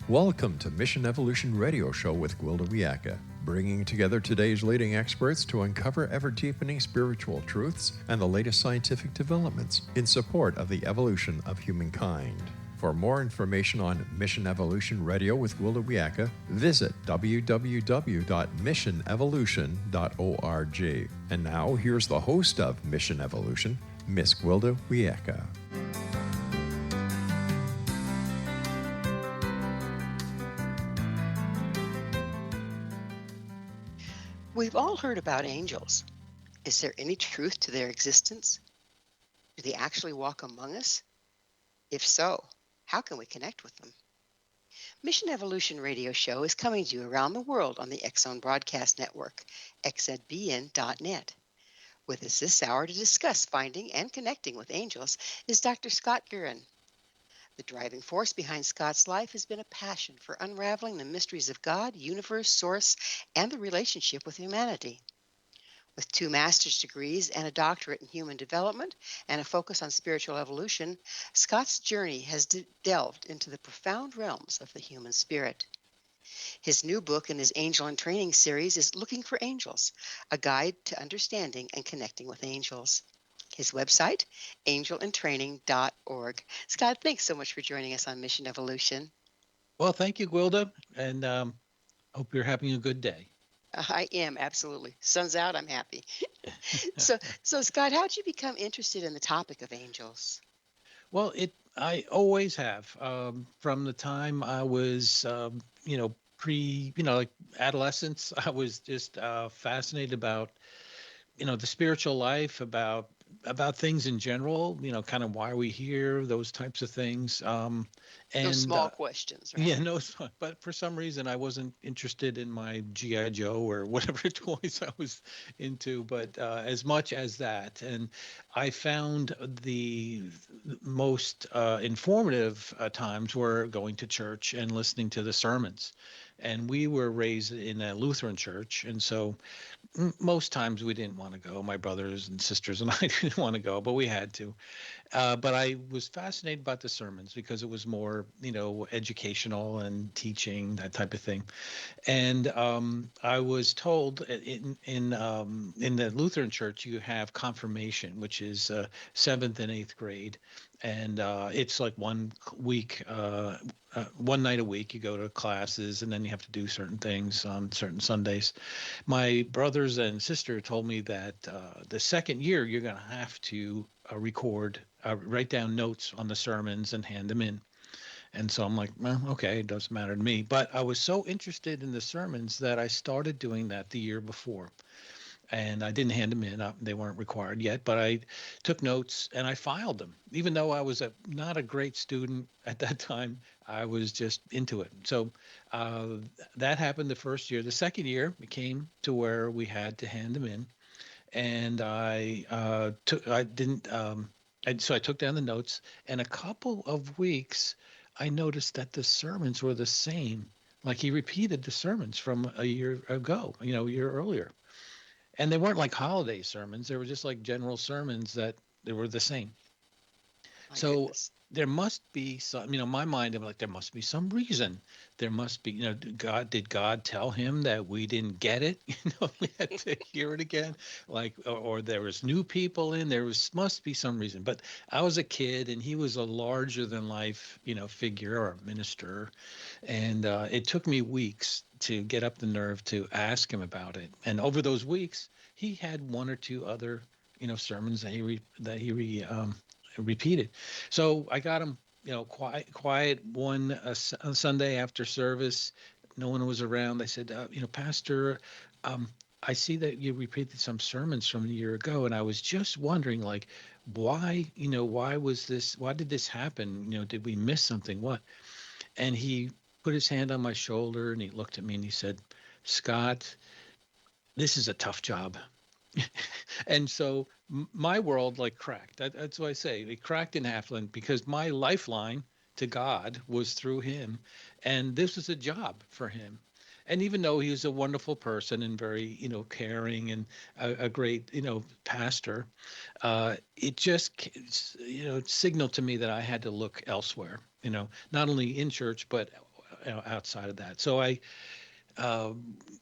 Welcome to Mission Evolution Radio Show with Gwilda Wiyaka, bringing together today's leading experts to uncover ever-deepening spiritual truths and the latest scientific developments in support of the evolution of humankind. For more information on Mission Evolution Radio with Gwilda Wiyaka, visit www.missionevolution.org. And now, here's the host of Mission Evolution, Miss Gwilda Wiyaka. We've all heard about angels. Is there any truth to their existence? Do they actually walk among us? If so, how can we connect with them? Mission Evolution Radio Show is coming to you around the world on the X-Zone Broadcast Network, xzbn.net. With us this hour to discuss finding and connecting with angels is Dr. Scott Guerin. The driving force behind Scott's life has been a passion for unraveling the mysteries of God, universe, source, and the relationship with humanity. With 2 master's degrees and a doctorate in human development and a focus on spiritual evolution, Scott's journey has delved into the profound realms of the human spirit. His new book in his Angel in Training series is Looking for Angels, a guide to understanding and connecting with angels. His website, angelintraining.org. Scott, thanks so much for joining us on Mission Evolution. Well, thank you, Gwilda, and hope you're having a good day. I am, absolutely. Sun's out, I'm happy. So Scott, how did you become interested in the topic of angels? Well, I always have. From the time I was, like adolescence, I was just fascinated about, the spiritual life, about things in general, kind of why we here, those types of things. And those small questions, right? Yeah, no, but for some reason I wasn't interested in my G.I. Joe or whatever toys I was into, but as much as that. And I found the most informative times were going to church and listening to the sermons. And we were raised in a Lutheran church, and so most times we didn't want to go. My brothers and sisters and I didn't want to go, but we had to. But I was fascinated about the sermons because it was more, educational and teaching, that type of thing. And I was told in the Lutheran Church you have confirmation, which is 7th and 8th grade, and it's like one night a week you go to classes, and then you have to do certain things on certain Sundays. My brothers and sister told me that the second year you're going to have to write down notes on the sermons and hand them in. And so I'm like, well, okay, it doesn't matter to me. But I was so interested in the sermons that I started doing that the year before. And I didn't hand them in. They weren't required yet, but I took notes and I filed them. Even though I was not a great student at that time, I was just into it. So that happened the first year. The second year, it came to where we had to hand them in. And so I took down the notes, and a couple of weeks, I noticed that the sermons were the same. Like he repeated the sermons from a year ago, a year earlier. And they weren't like holiday sermons. They were just like general sermons that they were the same. My So goodness. there must be some, my mind, I'm like, there must be some reason. There must be, did God tell him that we didn't get it? We had to hear it again. Like, or there was new people in, must be some reason. But I was a kid and he was a larger than life, figure or minister. And it took me weeks to get up the nerve to ask him about it. And over those weeks, he had one or two other, sermons that he repeated. So I got him, quiet one Sunday after service. No one was around. I said, Pastor, I see that you repeated some sermons from a year ago, and I was just wondering, like, why did this happen? Did we miss something? What? And he put his hand on my shoulder and he looked at me and he said, Scott, this is a tough job. And so my world like cracked. That's what I say. It cracked in half because my lifeline to God was through him. And this was a job for him. And even though he was a wonderful person and very, caring and a great, pastor, it just, signaled to me that I had to look elsewhere, not only in church, but outside of that. So I uh,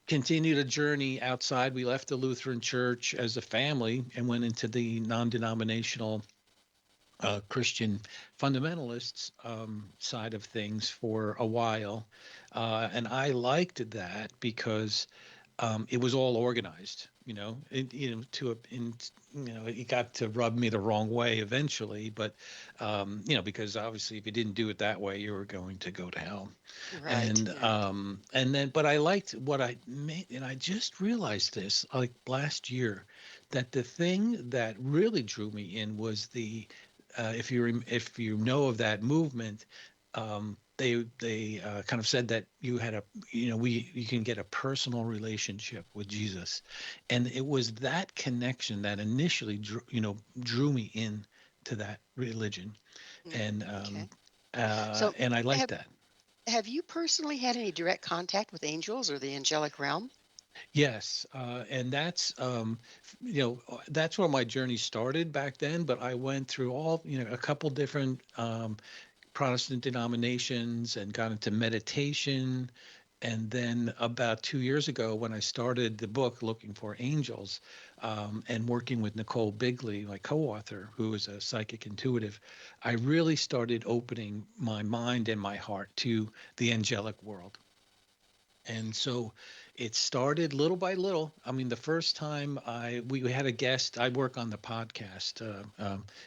continued a journey outside. We left the Lutheran Church as a family and went into the non-denominational Christian fundamentalists side of things for a while, and I liked that because it was all organized. It got to rub me the wrong way eventually, but because obviously if you didn't do it that way, you were going to go to hell. Right. And Yeah. but I liked what I made, and I just realized this like last year, that the thing that really drew me in was the if you know of that movement, they kind of said that you had a you can get a personal relationship with Jesus, and it was that connection that initially drew me in to that religion, and Okay. So, and I like have that. have you personally had any direct contact with angels or the angelic realm? Yes, and that's where my journey started back then. But I went through a couple different Protestant denominations and got into meditation. And then about 2 years ago, when I started the book Looking for Angels, and working with Nicole Bigley, my co-author, who is a psychic intuitive, I really started opening my mind and my heart to the angelic world. And so it started little by little. I mean, the first time we had a guest, I work on the podcast,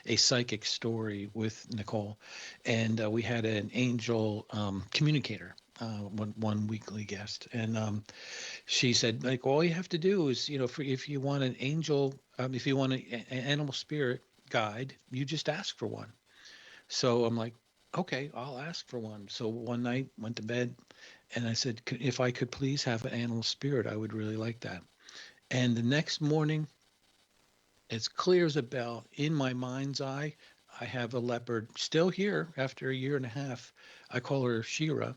a psychic story with Nicole, and we had an angel communicator. One weekly guest, and she said, like, all you have to do is, if you want an angel, if you want an animal spirit guide, you just ask for one. So I'm like, okay, I'll ask for one. So one night, went to bed, and I said, if I could please have an animal spirit, I would really like that. And the next morning, as clear as a bell, in my mind's eye, I have a leopard still here after a year and a half. I call her Shira,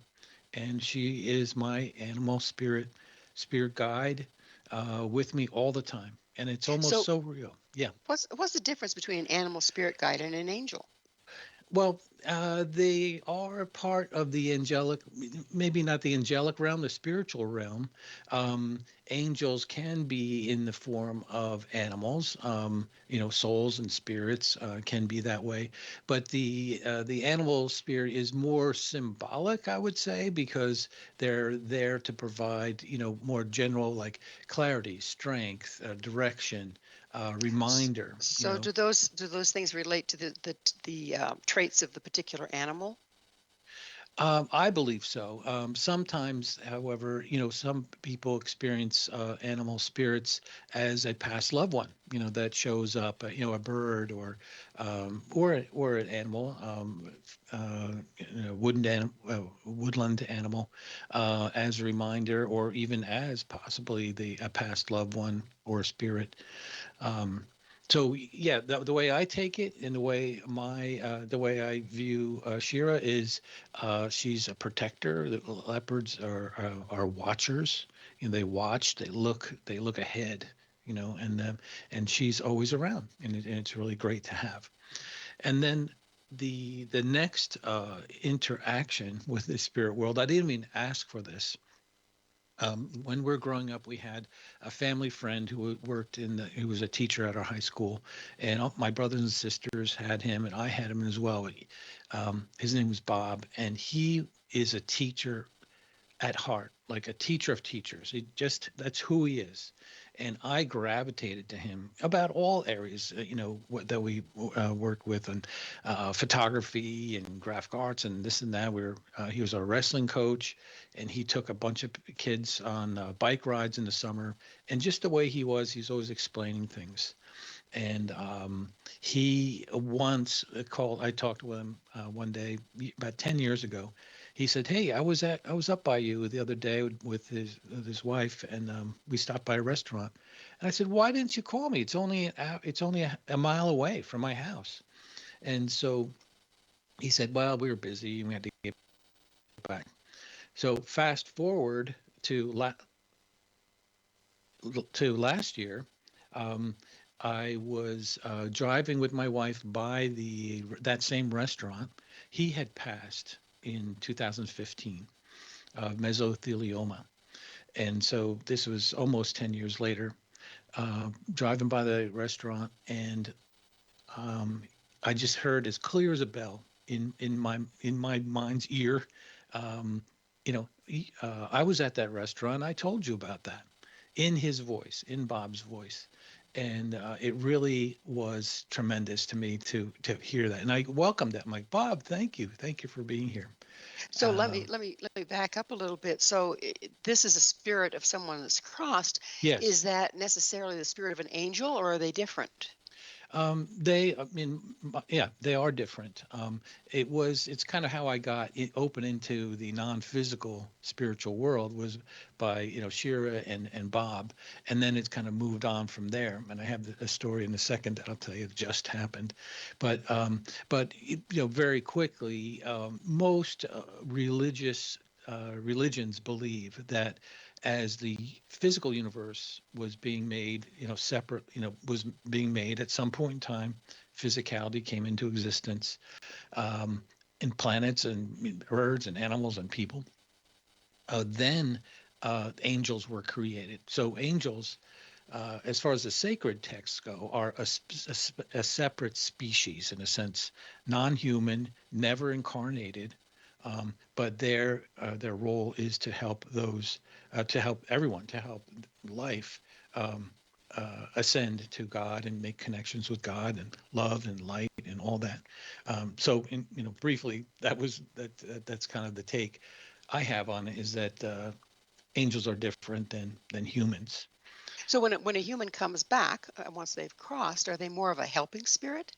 and she is my animal spirit guide, with me all the time. And it's almost So, so real. Yeah. what's the difference between an animal spirit guide and an angel? Well, they are part of the angelic, maybe not the angelic realm, the spiritual realm. Um, Angels can be in the form of animals, souls and spirits can be that way. But the animal spirit is more symbolic, I would say, because they're there to provide, more general, like clarity, strength, direction, S- reminder. So, do those things relate to the traits of the particular animal? I believe so. Sometimes, however, some people experience animal spirits as a past loved one, that shows up, a bird or an animal, woodland animal, as a reminder, or even as possibly a past loved one or spirit. Um, so yeah, the way I take it, and the way I view Shira is, she's a protector. The leopards are watchers. They watch. They look ahead. And she's always around, and it's really great to have. And then the next interaction with the spirit world, I didn't even ask for this. When we are growing up, we had a family friend who was a teacher at our high school, and all my brothers and sisters had him, and I had him as well. His name was Bob, and he is a teacher at heart, like a teacher of teachers. That's who he is. And I gravitated to him about all areas, that we worked with, and photography and graphic arts and this and that. He was our wrestling coach, and he took a bunch of kids on bike rides in the summer. And just the way he was, he's always explaining things. And he once called. I talked with him one day about 10 years ago. He said, "Hey, I was up by you the other day with his wife, and we stopped by a restaurant." And I said, "Why didn't you call me? It's only a mile away from my house." And so he said, "Well, we were busy and we had to get back." So fast forward to last year, um, I was driving with my wife by that same restaurant. He had passed in 2015, mesothelioma. And so this was almost 10 years later, driving by the restaurant, and um, I just heard as clear as a bell in my mind's ear, um, I was at that restaurant. I told you about that, in his voice, in Bob's voice, and it really was tremendous to me to hear that. And I welcomed that. I'm like, Bob, thank you for being here. So Um, let me back up a little bit. So this is a spirit of someone that's crossed. Is yes. that necessarily the spirit of an angel, or are they different? I mean, yeah, they are different. It's kind of how I got open into the non-physical spiritual world, was by, Shira and Bob. And then it's kind of moved on from there. And I have a story in a second that I'll tell you that just happened. But very quickly, most religions believe that as the physical universe was being made, separate, was being made at some point in time, physicality came into existence, um, in planets and birds and animals and people. Then angels were created. So angels, as far as the sacred texts go, are a separate species in a sense, non-human, never incarnated, but their role is to help those, to help everyone, to help life um, ascend to God and make connections with God and love and light and all that. Briefly, that's kind of the take I have on it, is that angels are different than humans. So when a human comes back, once they've crossed, are they more of a helping spirit?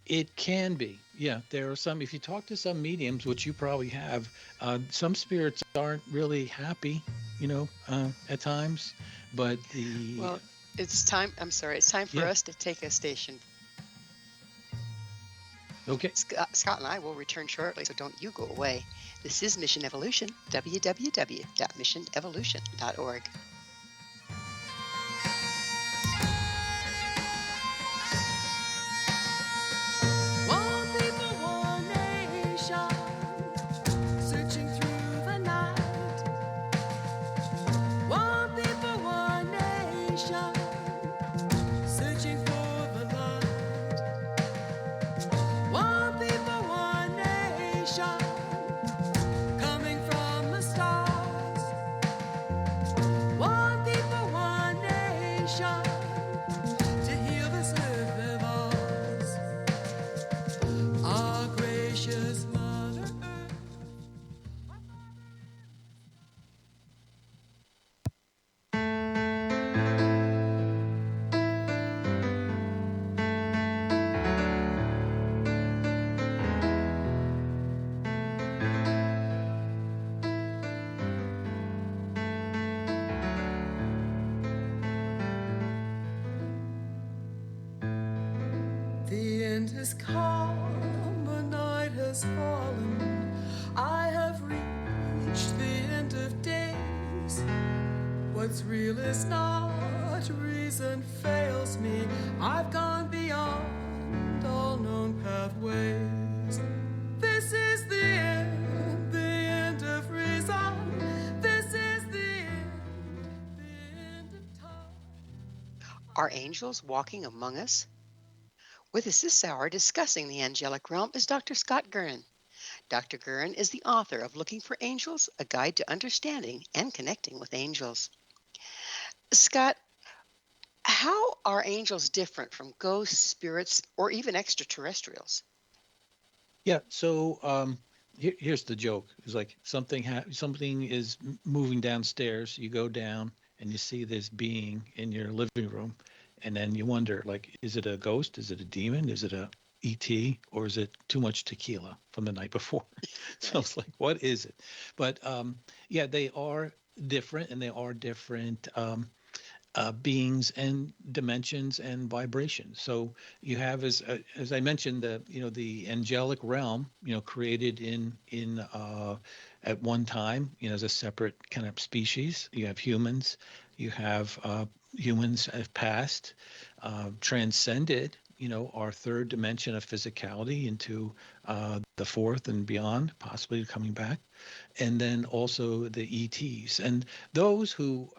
It can be. Yeah, there are some. If you talk to some mediums, which you probably have, some spirits aren't really happy, at times. But the Well, it's time. I'm sorry. It's time for yeah, us to take a station. okay. Scott and I will return shortly, so don't you go away. This is Mission Evolution, www.missionevolution.org. One people, one nation, searching through the night. One people, one nation, searching for the light. One people, one nation, coming from the stars. One people, one nation, to heal this earth of ours. Our gracious Mother Earth. The end has come, the night has fallen. I have reached the end of days. What's real is not, reason fails me. I've gone beyond all known pathways. This is the end of reason. This is the end of time. Are angels walking among us? With us this hour discussing the angelic realm is Dr. Scott Guerin. Dr. Guerin is the author of Looking for Angels, a guide to understanding and connecting with angels. Scott, how are angels different from ghosts, spirits, or even extraterrestrials? Yeah. So here's the joke. It's like something is moving downstairs. You go down and you see this being in your living room, and then you wonder, like, is it a ghost? Is it a demon? Is it a ET? Or is it too much tequila from the night before? So Right. it's like, what is it? But yeah, they are different, and they are different. Beings and dimensions and vibrations. So you have, as I mentioned, the angelic realm, created in at one time, as a separate kind of species. You have humans. You have humans have passed, transcended. our third dimension of physicality into the fourth and beyond, possibly coming back. And then also the ETs. And those who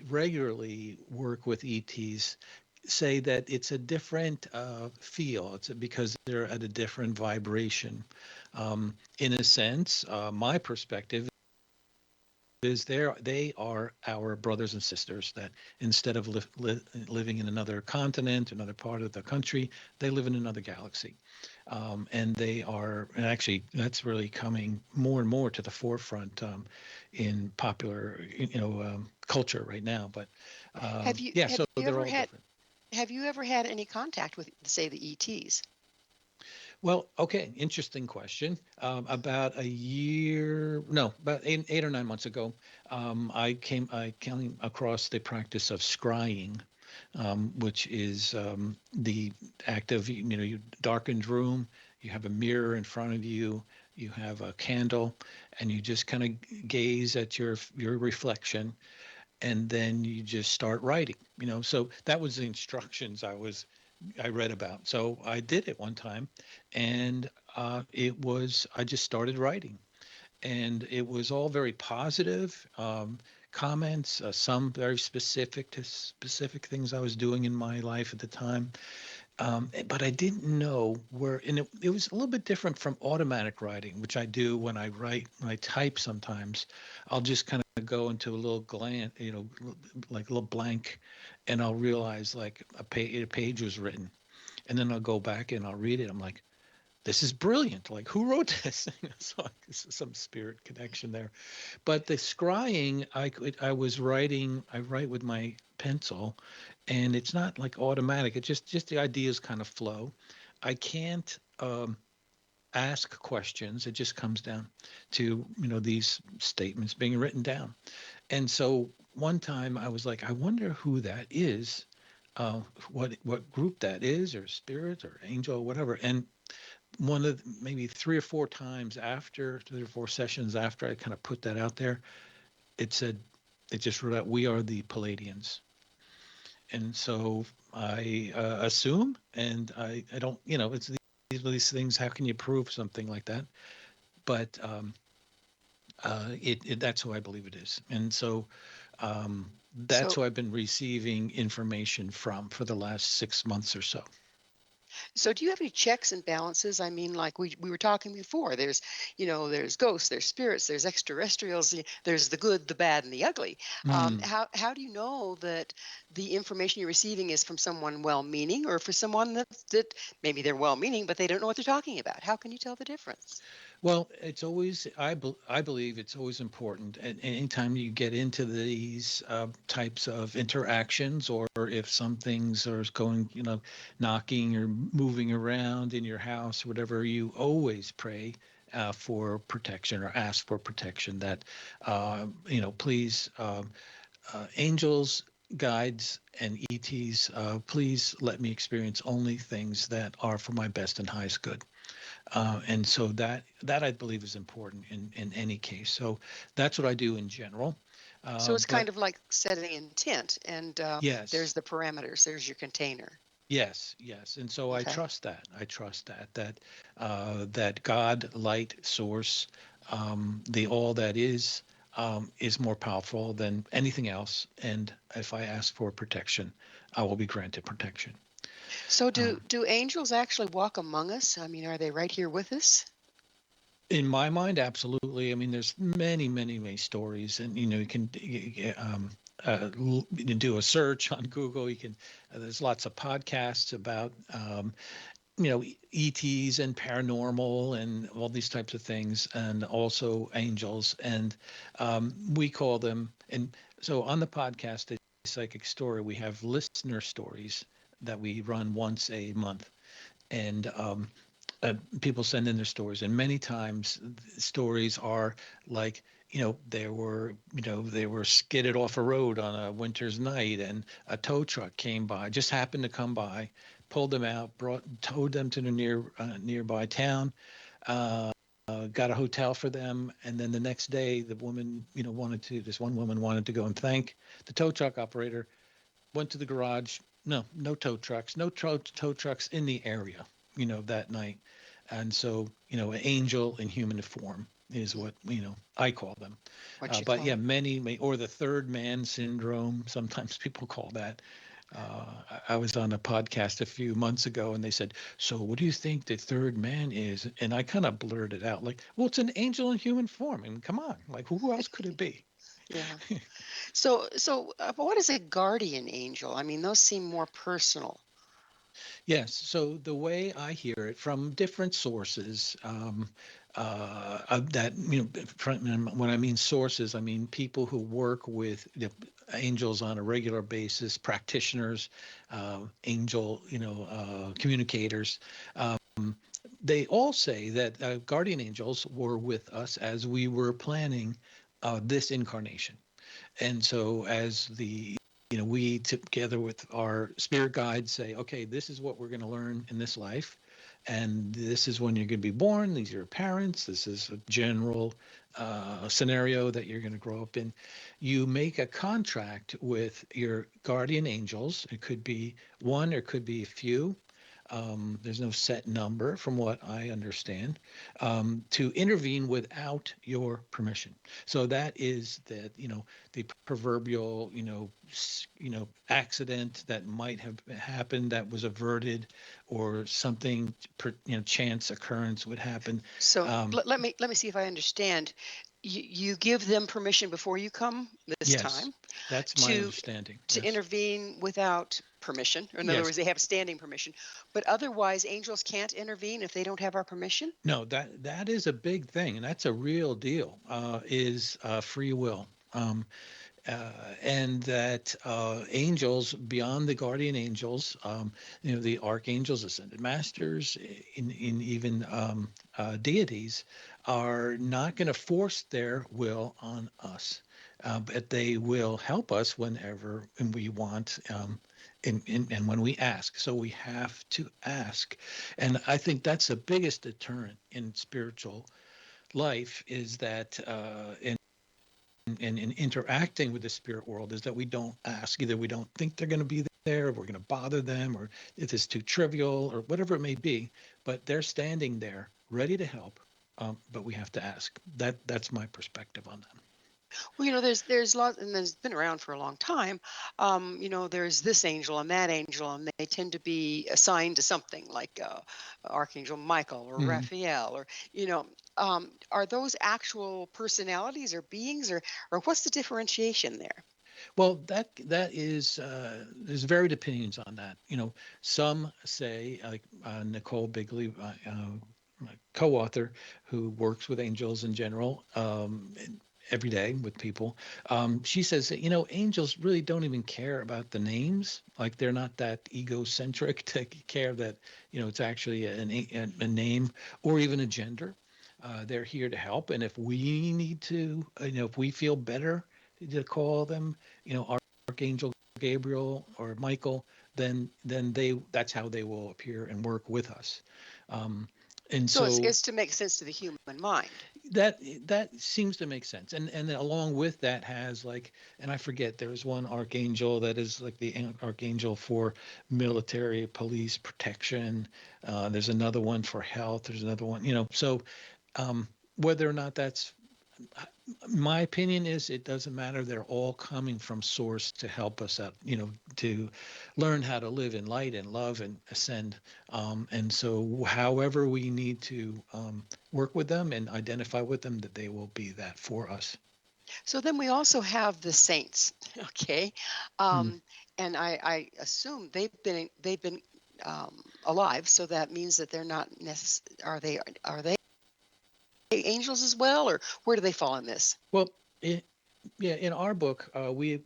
regularly work with ETs say that it's a different feel. It's because they're at a different vibration. In a sense, my perspective is they are our brothers and sisters that instead of living in another continent, another part of the country, they live in another galaxy. And they are, and actually that's really coming more and more to the forefront in popular, culture right now. But Have you yeah, have so you they're ever all had different. have you ever had any contact with, say, the ETs? Well, okay, interesting question. About a year, no, about 8 or 9 months ago, I came across the practice of scrying, which is the act of, you darkened room, you have a mirror in front of you, you have a candle, and you just kind of gaze at your reflection, and then you just start writing. So that was the instructions I read about. So I did it one time, and I just started writing, and it was all very positive comments, some very specific to specific things I was doing in my life at the time. But I didn't know where, and it was a little bit different from automatic writing, which I do when I write, when I type sometimes. I'll just kind of go into a little glance, like a little blank, and I'll realize like a page was written. And then I'll go back and I'll read it. I'm like, this is brilliant. Like, who wrote this? So this is some spirit connection there. But the scrying, I write with my pencil, and it's not like automatic. It's just the ideas kind of flow. I can't ask questions. It just comes down to, these statements being written down. And so one time I was like, I wonder who that is, what group that is, or spirit or angel or whatever. And maybe 3 or 4 times after 3 or 4 sessions after I kind of put that out there, it said, it just wrote out, we are the Palladians. And so I assume, and I don't, it's these things, how can you prove something like that? But that's who I believe it is. And so that's So, who I've been receiving information from for the last 6 months or so. so do you have any checks and balances? I mean, like we were talking before, there's ghosts, there's spirits, there's extraterrestrials, there's the good, the bad, and the ugly. Mm. How do you know that the information you're receiving is from someone well-meaning, or for someone that maybe they're well-meaning but they don't know what they're talking about? How can you tell the difference? Well, it's always, I believe it's always important. And anytime you get into these types of interactions, or if some things are going, knocking or moving around in your house, whatever, you always pray for protection, or ask for protection, that, please, angels, guides, and ETs, please let me experience only things that are for my best and highest good. And so that I believe is important in any case. So that's what I do in general. So it's But kind of like setting intent, and there's yes, the parameters, there's your container. yes, yes. And so I Okay. trust that. I trust that God, light, source, the all that is more powerful than anything else. And if I ask for protection, I will be granted protection. So do Um, do angels actually walk among us? I mean, are they right here with us? In my mind, absolutely. I mean, there's many, many, many stories, and you can you can do a search on Google. You can. There's lots of podcasts about ETs and paranormal and all these types of things, and also angels. And we call them. And so on the podcast, the Psychic Story, we have listener stories that we run once a month, and people send in their stories, and many times stories are like, they were skidded off a road on a winter's night, and a tow truck came by, just happened to come by, pulled them out, towed them to the nearby town, got a hotel for them, and then the next day the woman, this one woman wanted to go and thank the tow truck operator, went to the garage, no tow trucks, no tow trucks in the area, that night. And so, an angel in human form is what, I call them. What you But call yeah, it? or the third man syndrome, sometimes people call that. I was on a podcast a few months ago and they said, so what do you think the third man is? And I kind of blurted out like, well, it's an angel in human form. I mean, come on, like who else could it be? Yeah. So, what is a guardian angel? I mean, those seem more personal. Yes. So the way I hear it from different sources, that when I mean sources, I mean people who work with angels on a regular basis, practitioners, angel, communicators. Um, they all say that guardian angels were with us as we were planning this incarnation. And so as we together with our spirit guides say, okay, this is what we're going to learn in this life. And this is when you're going to be born. These are your parents. This is a general scenario that you're going to grow up in. You make a contract with your guardian angels. It could be one, or it could be a few. There's no set number from what I understand, to intervene without your permission. So that is that, the proverbial, accident that might have happened that was averted, or something, chance occurrence would happen. So Um, let me see if I understand. You give them permission before you come this yes, time that's my to understanding. to Yes. intervene without permission. Or in other Yes. words, they have standing permission. But otherwise, angels can't intervene if they don't have our permission. No, that is a big thing, and that's a real deal. Is free will. And that angels beyond the guardian angels, the archangels, ascended masters, in even deities, are not going to force their will on us, but they will help us whenever we want. And when we ask, so we have to ask. And I think that's the biggest deterrent in spiritual life, is that in interacting with the spirit world, is that we don't ask. Either we don't think they're going to be there, or we're going to bother them, or it is too trivial, or whatever it may be. But they're standing there ready to help. But we have to ask. That's my perspective on that. Well, there's lots, and there's been around for a long time. There's this angel and that angel, and they tend to be assigned to something like Archangel Michael or Mhm. Raphael, or are those actual personalities or beings, or what's the differentiation there? Well, that is there's varied opinions on that. Some say, like Nicole Bigley, my co-author, who works with angels in general, every day with people. She says that angels really don't even care about the names. Like they're not that egocentric to care that it's actually a name, or even a gender. They're here to help, and if we need to, if we feel better to call them, Archangel Gabriel or Michael, then that's how they will appear and work with us. Um, and So it's, so it's to make sense to the human mind. that that seems to make sense. And then along with that has, like, and I forget, there's one archangel that is like the archangel for military police protection. There's another one for health. There's another one, so whether or not that's, my opinion is, it doesn't matter. They're all coming from source to help us out, to learn how to live in light and love and ascend. And so however we need to work with them and identify with them, that they will be that for us. So then we also have the saints, okay, Hmm. um, and I assume they've been alive, so that means that they're not are they angels as well, or where do they fall in this? Well, yeah, in our book, we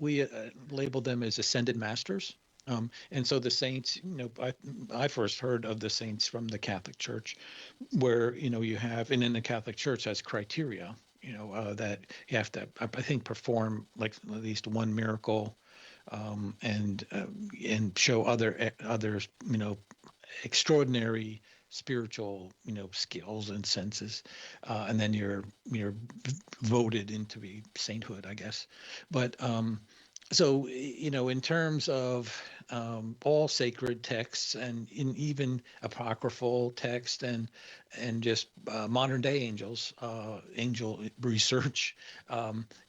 labeled them as ascended masters. And so the saints, I first heard of the saints from the Catholic Church, where you have, and in the Catholic Church has criteria, that you have to, I think, perform like at least one miracle, and show other extraordinary spiritual skills and senses, and then you're voted into be sainthood, I guess. But So in terms of all sacred texts and in even apocryphal text and just modern day angel research,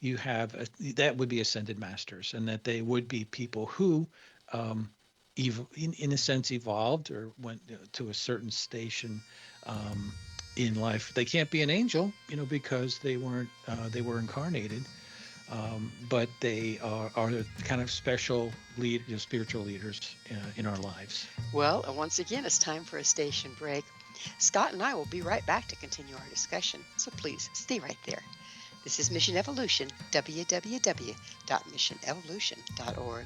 you have that would be ascended masters, and that they would be people who um, in a sense evolved or went to a certain station um, in life. They can't be an angel, because they were incarnated, but they are the kind of special spiritual leaders in our lives. Well, once again, it's time for a station break. Scott and I will be right back to continue our discussion, so please stay right there. This is Mission Evolution, www.missionevolution.org.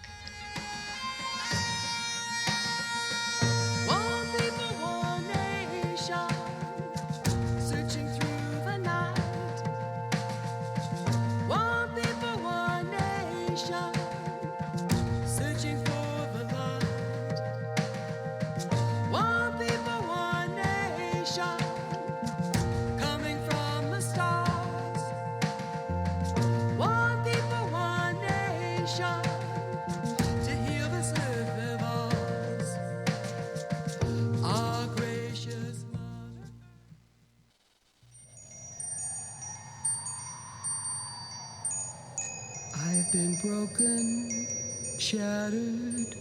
One people, one nation, searching through the night. One people, one nation, searching for the light. One people, one nation, coming from the stars. One people, one nation, to heal this earth of ours. Our gracious mother. I've been broken, shattered,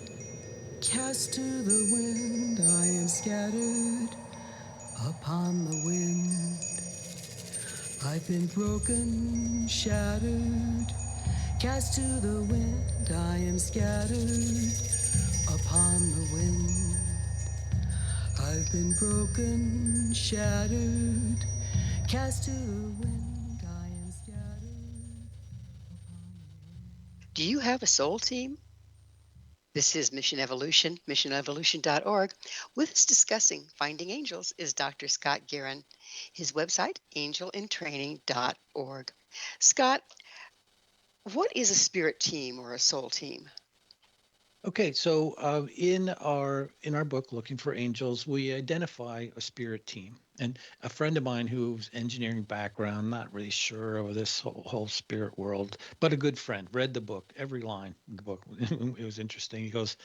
cast to the wind. I am scattered upon the wind. I've been broken, shattered, cast to the wind. I am scattered upon the wind. I've been broken, shattered, cast to the wind. I am scattered upon the wind. Do you have a soul team? This is Mission Evolution, missionevolution.org. With us discussing Finding Angels is Dr. Scott Guerin. His website, angelintraining.org. Scott, what is a spirit team or a soul team? Okay, so in our book, Looking for Angels, we identify a spirit team. And a friend of mine who's engineering background, not really sure of this whole spirit world, but a good friend, read the book, every line in the book. It was interesting. He goes,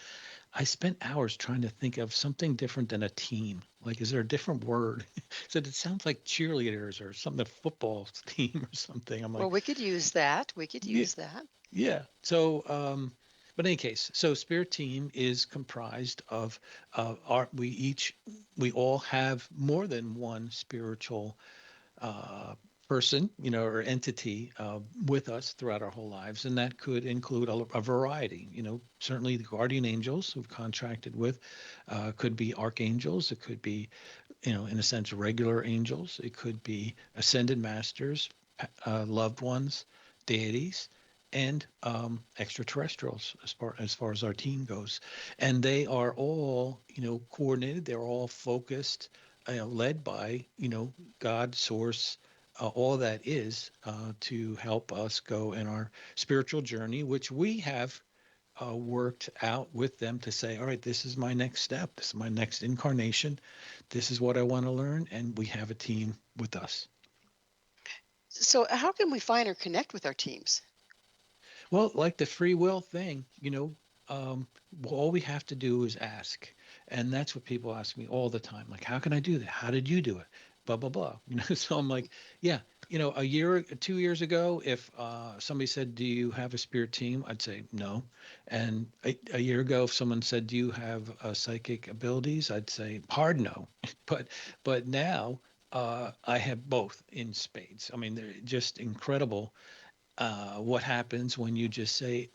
I spent hours trying to think of something different than a team. Like, is there a different word? He said, it sounds like cheerleaders or something, a football team or something. I'm Well, like, we could use that. We could yeah, use that. yeah. So, but in any case, so spirit team is comprised of we all have more than one spiritual uh, person, or entity with us throughout our whole lives, and that could include a variety. Certainly the guardian angels who've contracted with could be archangels. It could be, in a sense, regular angels. It could be ascended masters, loved ones, deities, and extraterrestrials as far as our team goes. And they are all, coordinated. They're all focused, led by, God, source, all that is to help us go in our spiritual journey, which we have worked out with them to say, all right, this is my next step. This is my next incarnation. This is what I want to learn. And we have a team with us. So, how can we find or connect with our teams? Well, like the free will thing, all we have to do is ask. And that's what people ask me all the time. Like, how can I do that? How did you do it? Blah, blah, blah. So I'm like, yeah, a year, 2 years ago, if somebody said, do you have a spirit team? I'd say no. And a year ago, if someone said, do you have psychic abilities? I'd say hard no. But now I have both in spades. I mean, they're just incredible what happens when you just say,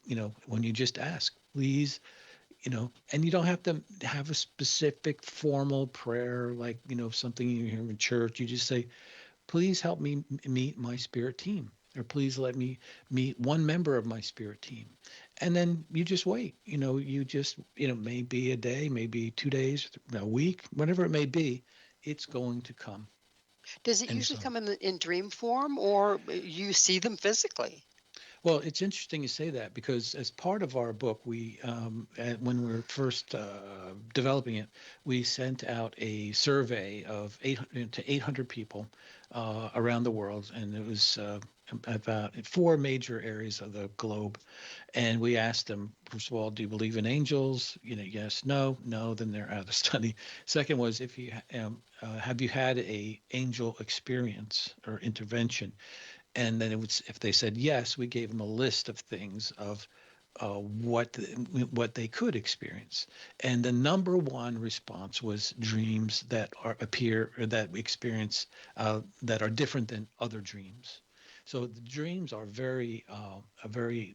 when you just ask, please, and you don't have to have a specific formal prayer, like, something you hear in church. You just say, please help me meet my spirit team, or please let me meet one member of my spirit team. And then you just wait, you just, maybe a day, maybe 2 days, a week, whatever it may be, it's going to come. Does it And usually so come in dream form or you see them physically? Well, it's interesting you say that because as part of our book, when we were first developing it, we sent out a survey of 800 to 800 people around the world, and it was about four major areas of the globe. And we asked them, first of all, do you believe in angels? Yes, no, no. Then they're out of the study. Second was, if you have you had a angel experience or intervention? And then if they said yes, we gave them a list of things of what they could experience. And the number one response was dreams that appear or that we experience that are different than other dreams. So the dreams are a very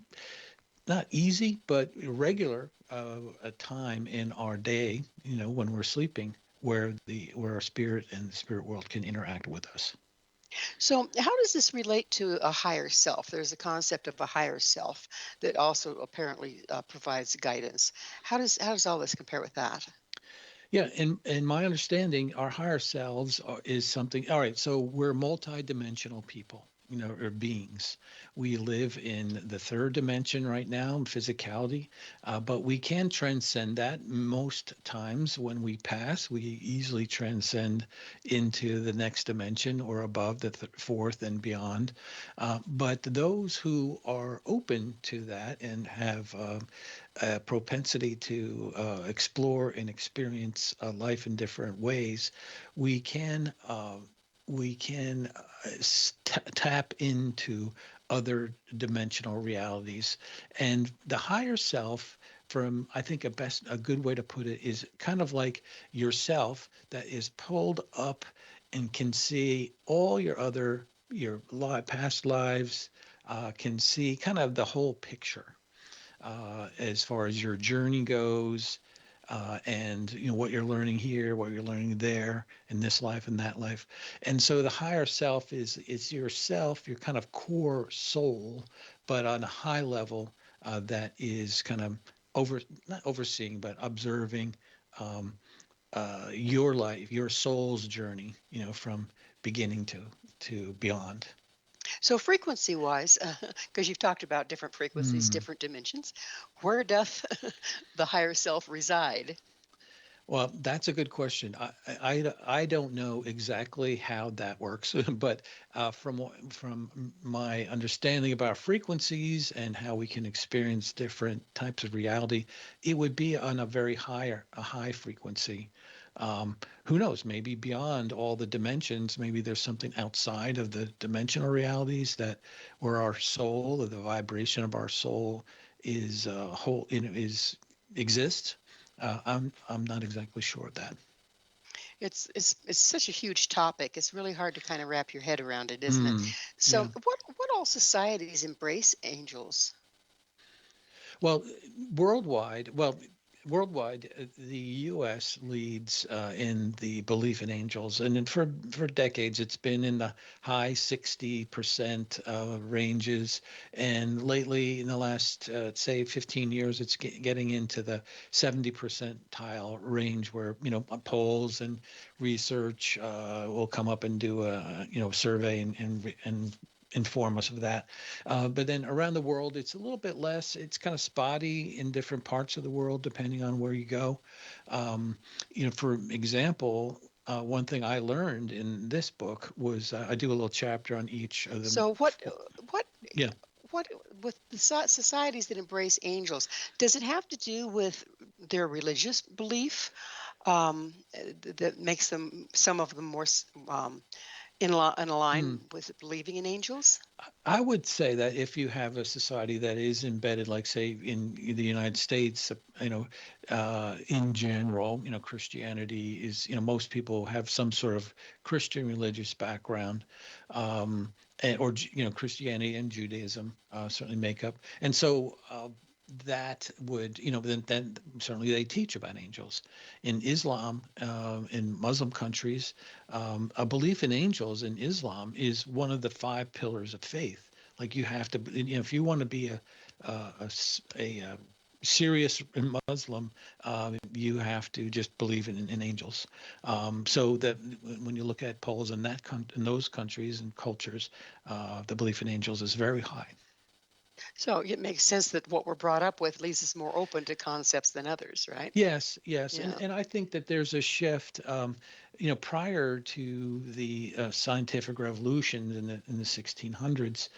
not easy but regular a time in our day, when we're sleeping, where our spirit and the spirit world can interact with us. So, how does this relate to a higher self? There's a concept of a higher self that also apparently provides guidance. How does all this compare with that? Yeah, in my understanding, our higher selves is something. All right, so we're multi-dimensional people, or beings. We live in the third dimension right now, physicality, but we can transcend that. Most times when we pass, we easily transcend into the next dimension or above the fourth and beyond. But those who are open to that and have a propensity to explore and experience life in different ways, we can tap into other dimensional realities, and the higher self. From I think a good way to put it is kind of like yourself that is pulled up and can see all your past lives, can see kind of the whole picture as far as your journey goes, and what you're learning here, what you're learning there, in this life and that life. And so the higher self is yourself, your kind of core soul, but on a high level that is kind of not overseeing, but observing um, your life, your soul's journey, from beginning to beyond. So, frequency wise, because you've talked about different frequencies, Hmm. different dimensions, where doth the higher self reside? Well, that's a good question. I don't know exactly how that works, but from my understanding about frequencies and how we can experience different types of reality, it would be on a high frequency. Who knows? Maybe beyond all the dimensions, maybe there's something outside of the dimensional realities that where our soul, or the vibration of our soul, is whole, is exists. I'm not exactly sure of that. It's such a huge topic. It's really hard to kind of wrap your head around it, isn't it? Hmm. So, Yeah. what all societies embrace angels? Well, worldwide, well, worldwide, the U.S. leads in the belief in angels, and for decades it's been in the high 60% ranges, and lately, in the last say 15 years, it's getting into the 70 percentile range, where polls and research will come up and do a survey and inform us of that. But then around the world, it's a little bit less. It's kind of spotty in different parts of the world, depending on where you go. Um, for example, one thing I learned in this book was I do a little chapter on each of them. So, what Yeah. what with the societies that embrace angels? Does it have to do with their religious belief that makes them some of them more in Hmm. line with believing in angels? I would say that if you have a society that is embedded, like say in the United States, in general, Christianity is, most people have some sort of Christian religious background, or Christianity and Judaism certainly make up, and so. That would, then certainly they teach about angels. In Islam, in Muslim countries, a belief in angels in Islam is one of the five pillars of faith. Like you have to, if you want to be a serious Muslim, you have to just believe in angels. So that when you look at polls in those countries and cultures, the belief in angels is very high. So it makes sense that what we're brought up with leaves us more open to concepts than others, right? Yes, yes, Yeah. and I think that there's a shift. Prior to the scientific revolution in the 1600s,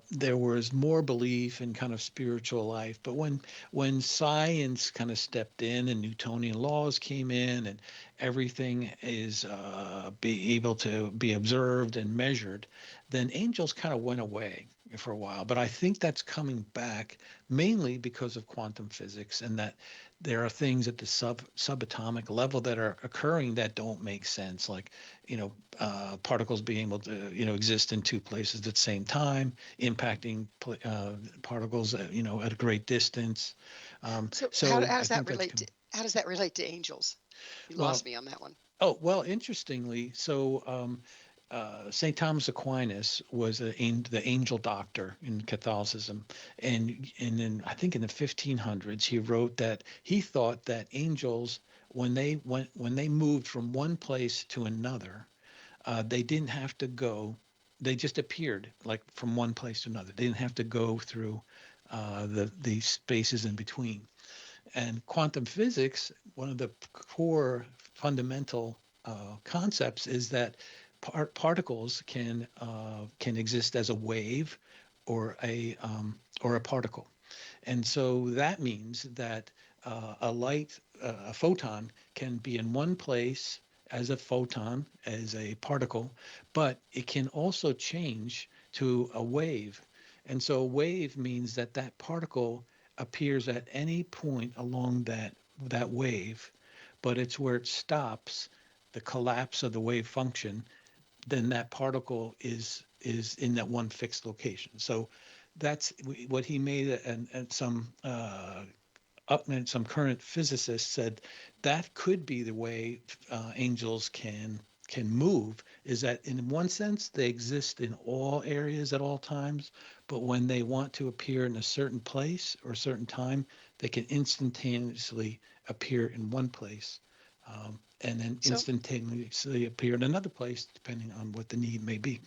there was more belief in kind of spiritual life. But when science kind of stepped in and Newtonian laws came in, and everything is be able to be observed and measured, then angels kind of went away for a while. But I think that's coming back mainly because of quantum physics, and that there are things at the subatomic level that are occurring that don't make sense, like particles being able to exist in two places at the same time, impacting particles at a great distance. So So how I does that think that's relate to coming. angels? You Well, lost me on that one. oh, well, interestingly, so St. Thomas Aquinas was the angel doctor in Catholicism, and then I think in the 1500s he wrote that he thought that angels, when they moved from one place to another, they didn't have to go; they just appeared like from one place to another. They didn't have to go through the spaces in between. And quantum physics, one of the core fundamental concepts is that particles can exist as a wave or a particle, and so that means that a photon, can be in one place as a photon, as a particle, but it can also change to a wave. And so a wave means that that particle appears at any point along that wave, but it's where it stops, the collapse of the wave function, then that particle is in that one fixed location. So that's what he made, and some current physicists said that could be the way angels can move, is that in one sense they exist in all areas at all times, but when they want to appear in a certain place or a certain time, they can instantaneously appear in one place, and then So instantaneously appear in another place depending on what the need may be.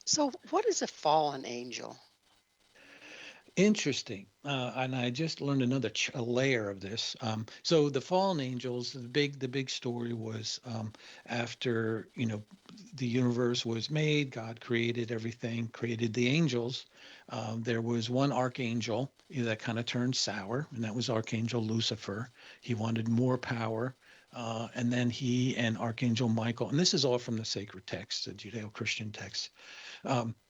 so what is a fallen angel? Interesting. And I just learned another a layer of this. So the fallen angels, the big story was, after the universe was made, God created everything, created the angels. There was one archangel that kind of turned sour, and that was Archangel Lucifer. He wanted more power. And then he and Archangel Michael, and this is all from the sacred text, the Judeo-Christian text.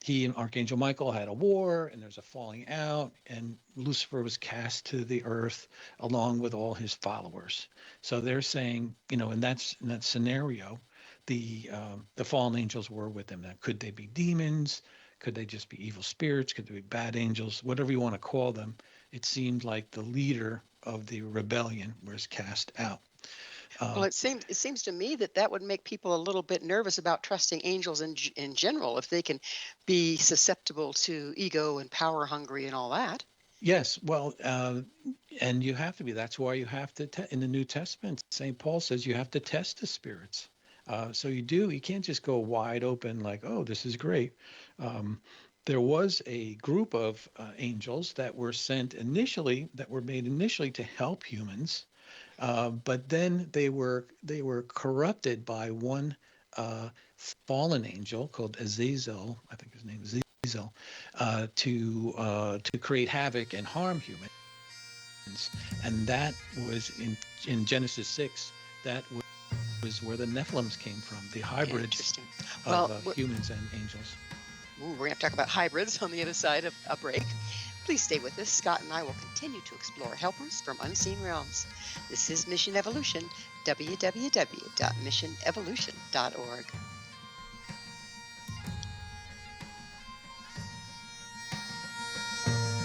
He and Archangel Michael had a war, and there's a falling out, and Lucifer was cast to the earth along with all his followers. So they're saying, in that scenario, the fallen angels were with them. Now, could they be demons? Could they just be evil spirits? Could they be bad angels? Whatever you want to call them. It seemed like the leader of the rebellion was cast out. Well, Uh, it seems to me that that would make people a little bit nervous about trusting angels in general if they can be susceptible to ego and power hungry and all that. Yes, well, and you have to be. That's why you have to, in the New Testament, St. Paul says you have to test the spirits. So you do. You can't just go wide open like, oh, this is great. Um, there was a group of angels that were sent initially, that were made initially to help humans, but then they were corrupted by one uh, fallen angel called Azazel. I think his name is Azazel, to create havoc and harm humans. And that was in Genesis 6. That was where the Nephilims came from, the hybrids Interesting. of Well, humans and angels. we're going to talk about hybrids on the other side of a break. Please stay with us. Scott and I will continue to explore helpers from unseen realms. This is Mission Evolution, www.missionevolution.org.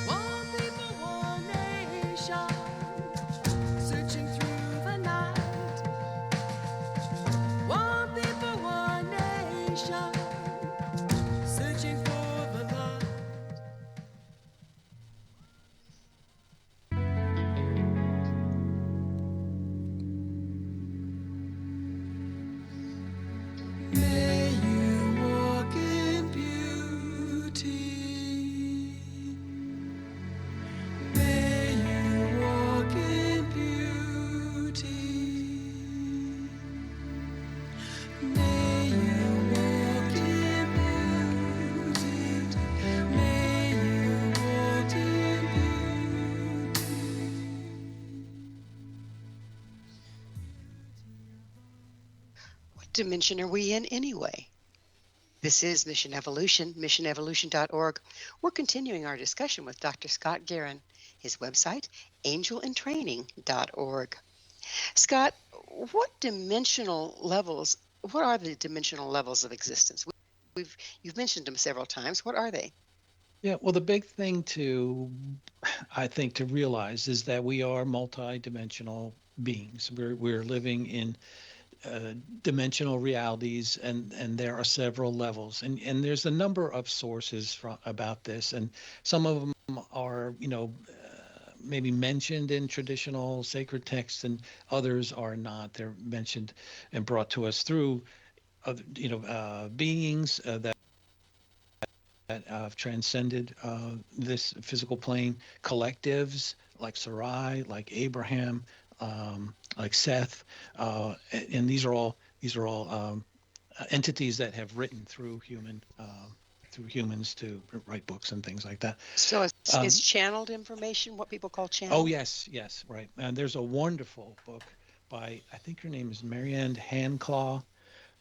One people, one nation, searching through the night. One people, one nation, searching for the light. dimension are we in anyway? This is Mission Evolution, missionevolution.org. We're continuing our discussion with Dr. Scott Guerin. His website, angelintraining.org. Scott, what are the dimensional levels of existence? You've mentioned them several times. What are they? Yeah, well, the big thing I think, to realize is that we are multi-dimensional beings. We're living in dimensional realities, and there are several levels, and there's a number of sources about this, and some of them are, maybe mentioned in traditional sacred texts, and others are not. They're mentioned and brought to us through other, beings that have transcended this physical plane, collectives like Sarai, like Abraham, like Seth, and these are all entities that have written through humans to write books and things like that. So is Um, channeled information what people call oh channeled? yes, right. And there's a wonderful book by, I think her name is Marianne Handclaw,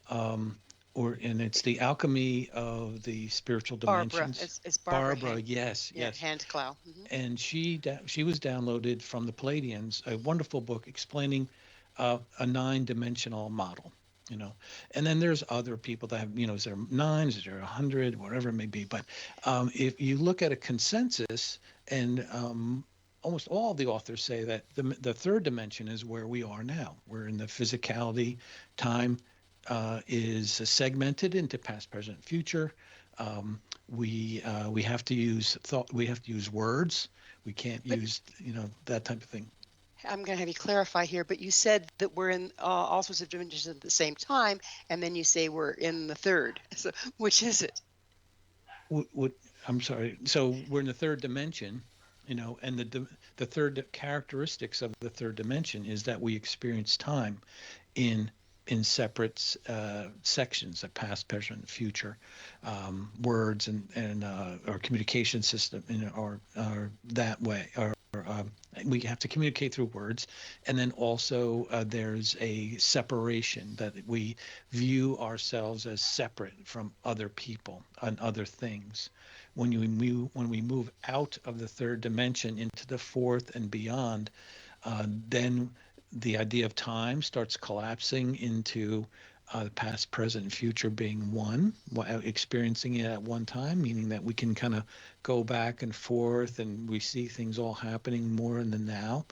um, and it's The Alchemy of the Spiritual Barbara. Dimensions. It's Barbara Barbara, Hand. yes, Yeah, yes. Hand Clow. Hmm. And she was downloaded from the Palladians, a wonderful book explaining a nine-dimensional model. And then there's other people that have, is there nines, is there 100, whatever it may be. But if you look at a consensus, and almost all the authors say that the third dimension is where we are now. We're in the physicality. Time is segmented into past, present, future. We have to use thought. We have to use words. We can't But use that type of thing. I'm going to have you clarify here, but you said that we're in all sorts of dimensions at the same time, and then you say we're in the third. So which is it? What I'm sorry. So we're in the third dimension, and the third characteristics of the third dimension is that we experience time in separate sections, of past, present, future, words, and our communication system, are that way. We have to communicate through words, and then also there's a separation, that we view ourselves as separate from other people and other things. When we move out of the third dimension into the fourth and beyond, then the idea of time starts collapsing into the past, present, and future being one, experiencing it at one time, meaning that we can kind of go back and forth, and we see things all happening more in the now,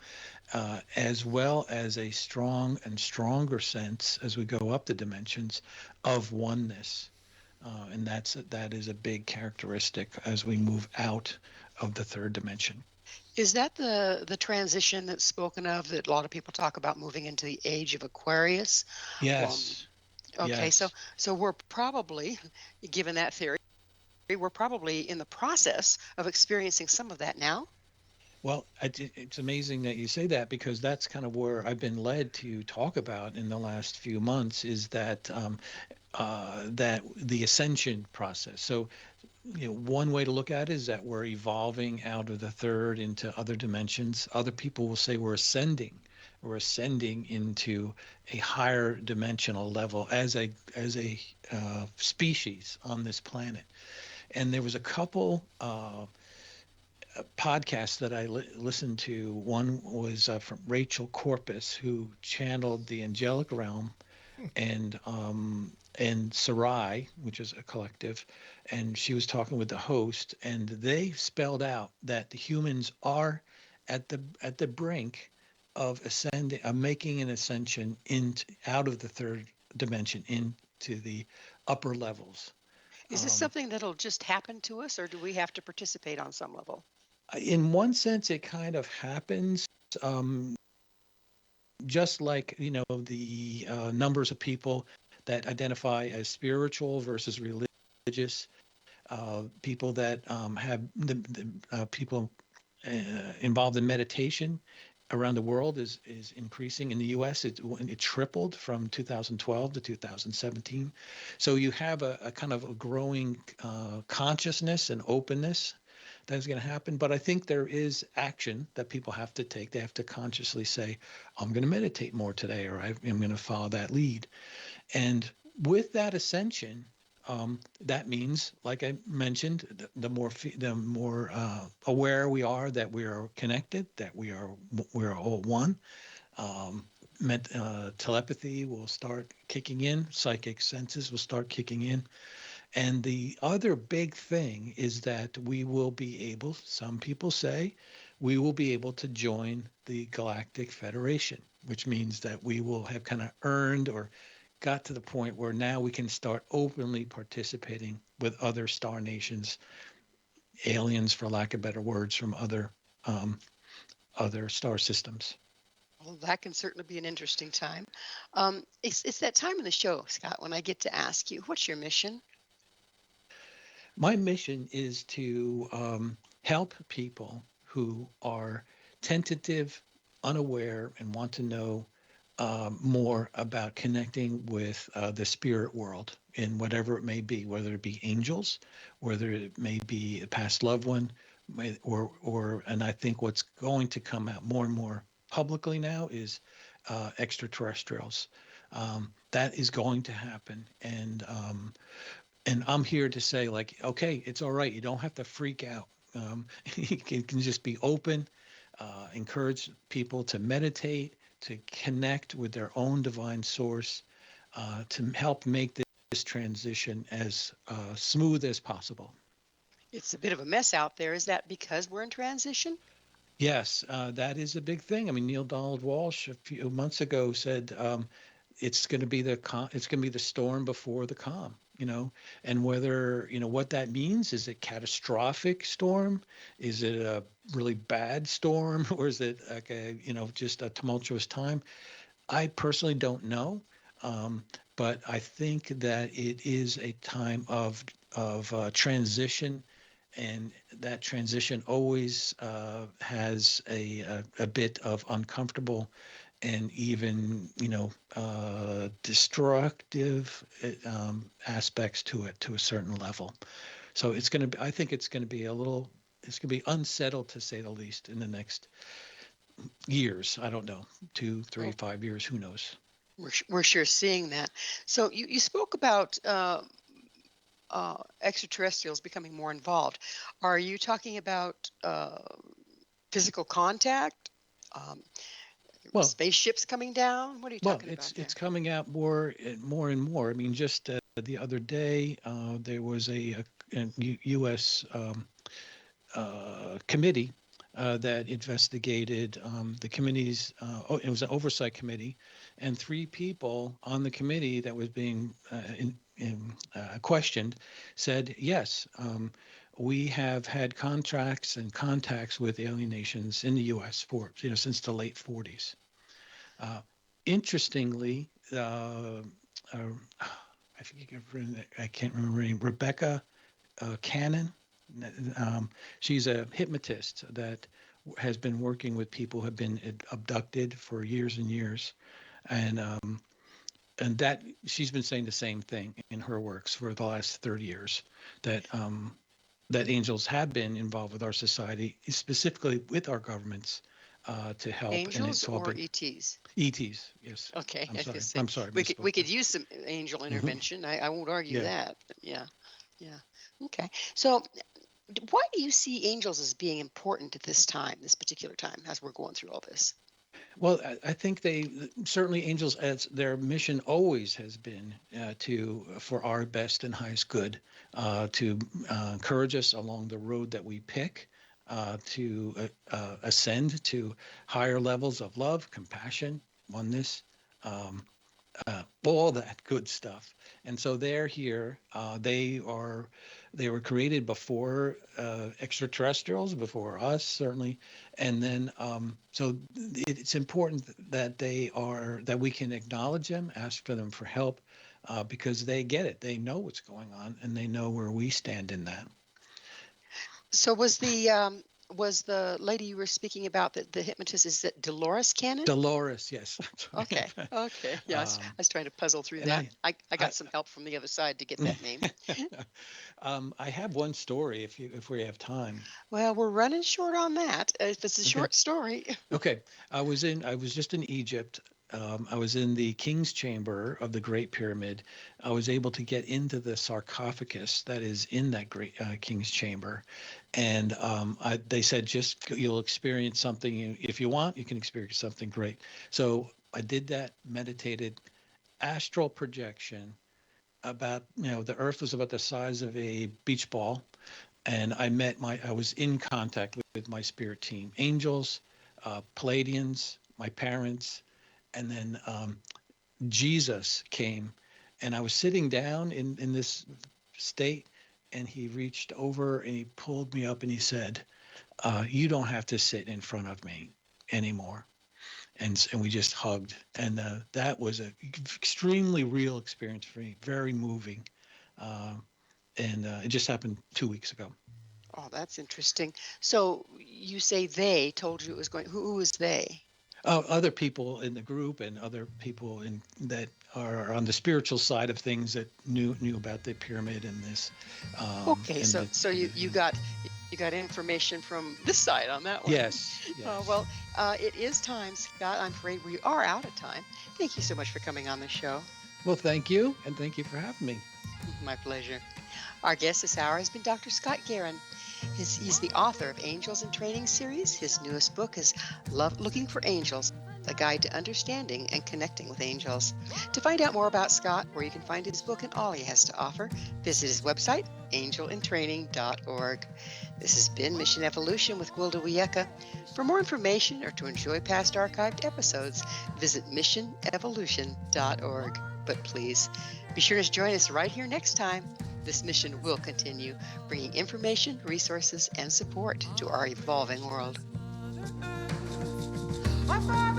as well as a strong and stronger sense as we go up the dimensions of oneness. And that is a big characteristic as we move out of the third dimension. Is that the transition that's spoken of that a lot of people talk about moving into the age of Aquarius? Yes, Okay, so yes. we're probably, given that theory, we're probably in the process of experiencing some of that now. Well, it's amazing that you say that, because that's kind of where I've been led to talk about in the last few months, is that the ascension process. So, one way to look at it is that we're evolving out of the third into other dimensions. Other people will say we're ascending. We're ascending into a higher dimensional level as a species on this planet. And there was a couple podcasts that I listened to. One was from Rachel Corpus, who channeled the angelic realm, and Sarai, which is a collective, and she was talking with the host, and they spelled out that the humans are at the brink of ascending, of making an ascension out of the third dimension into the upper levels. Is this Um, something that'll just happen to us, or do we have to participate on some level? in one sense, it kind of happens. Um, just like the numbers of people that identify as spiritual versus religious, people that have the people involved in meditation around the world is increasing. In the U.S., it tripled from 2012 to 2017. So you have a kind of a growing consciousness and openness that's going to happen. But I think there is action that people have to take. They have to consciously say, I'm going to meditate more today, or I'm going to follow that lead. And with that ascension, that means, like I mentioned, the more aware we are that we are connected, that we're all one. Um, Telepathy will start kicking in, psychic senses will start kicking in, and the other big thing is that we will be able. Some people say we will be able to join the Galactic Federation, which means that we will have kind of earned or got to the point where now we can start openly participating with other star nations, aliens, for lack of better words, from um, other star systems. Well, that can certainly be an interesting time. It's that time in the show, Scott, when I get to ask you, what's your mission? My mission is to help people who are tentative, unaware, and want to know more about connecting with the spirit world in whatever it may be, whether it be angels, whether it may be a past loved one, and I think what's going to come out more and more publicly now is extraterrestrials. That is going to happen, and I'm here to say, like, okay, it's all right. You don't have to freak out. You can just be open, encourage people to meditate, to connect with their own divine source, to help make this transition as smooth as possible. It's a bit of a mess out there. Is that because we're in transition? Yes, that is a big thing. I mean, Neil Donald Walsh a few months ago said it's going to be it's going to be the storm before the calm. And whether what that means, is it catastrophic storm? Is it a really bad storm, or is it like just a tumultuous time? I personally don't know, um, but I think that it is a time of transition, and that transition always has a bit of uncomfortable and even destructive aspects to it to a certain level. So it's going to be. I think it's going to be a little. It's going to be unsettled, to say the least, in the next years. I don't know, 2, 3, Oh, 5 years. Who knows? we're sure seeing that. So you spoke about extraterrestrials becoming more involved. Are you talking about physical contact, um, Well, spaceships coming down? What are you talking it's about there? coming out more and more and more. I mean, just the other day, there was a U.S. Committee that investigated the committee's. It was an oversight committee, and 3 people on the committee that was being questioned said, yes, we have had contracts and contacts with alien nations in the U.S. for since the late 40s. Uh, Interestingly, I think I can't remember her name. Rebecca Cannon. She's a hypnotist that has been working with people who have been abducted for years and years, and that she's been saying the same thing in her works for the last 30 years, that that angels have been involved with our society, specifically with our governments, to help, and Angels it's all or been ETs? ETs. Yes, Okay, I I'm was sorry. gonna say I'm sorry. we Misspoke could there. use some angel Hmm. intervention. I won't argue Yeah. that. But yeah, yeah. Okay. So why do you see angels as being important at this time, this particular time, as we're going through all this? Well, I think they certainly, angels, as their mission always has been for our best and highest good, to encourage us along the road that we pick, to ascend to higher levels of love, compassion, oneness, um, all that good stuff. And so they're here. They were created before extraterrestrials, before us, certainly. And then, so it's important that we can acknowledge them, ask for them for help, because they get it. They know what's going on, and they know where we stand in that. So was the lady you were speaking about, the hypnotist, is that Dolores Cannon? Dolores, yes. Okay. Okay. Yeah, I um, was trying to puzzle through and that. I I, got some help from the other side to get that name. I have one story if we have time. Well, we're running short on that. If it's a Okay. short story. Okay. I was just in Egypt I was in the king's chamber of the Great Pyramid. I was able to get into the sarcophagus that is in that great king's chamber, and they said you'll experience something. If you want, you can experience something great. So I did that, meditated, astral projection. About the Earth was about the size of a beach ball, and I was in contact with my spirit team, angels, Palladians, my parents, and then Jesus came, and I was sitting down in this state, and he reached over and he pulled me up and he said, "You don't have to sit in front of me anymore." And we just hugged, and that was an extremely real experience for me, very moving, and it just happened 2 weeks ago. Oh, that's interesting. So you say they told you it was going. Who was they? Other people in the group and other people that are on the spiritual side of things that knew about the pyramid and this. Okay, And so the, so you got information from this side on that one. yes, yes. Well, it is time, Scott. I'm afraid we are out of time. Thank you so much for coming on the show. Well, thank you, and thank you for having me. My pleasure. Our guest this hour has been Dr. Scott Guerin. He's the author of Angels in Training series. His newest book is Looking for Angels, a guide to understanding and connecting with angels. To find out more about Scott, where you can find his book and all he has to offer, visit his website, angelintraining.org. This has been Mission Evolution with Gwilda Wiyaka. For more information or to enjoy past archived episodes, visit missionevolution.org. But please, be sure to join us right here next time. This mission will continue, bringing information, resources, and support to our evolving world. I thought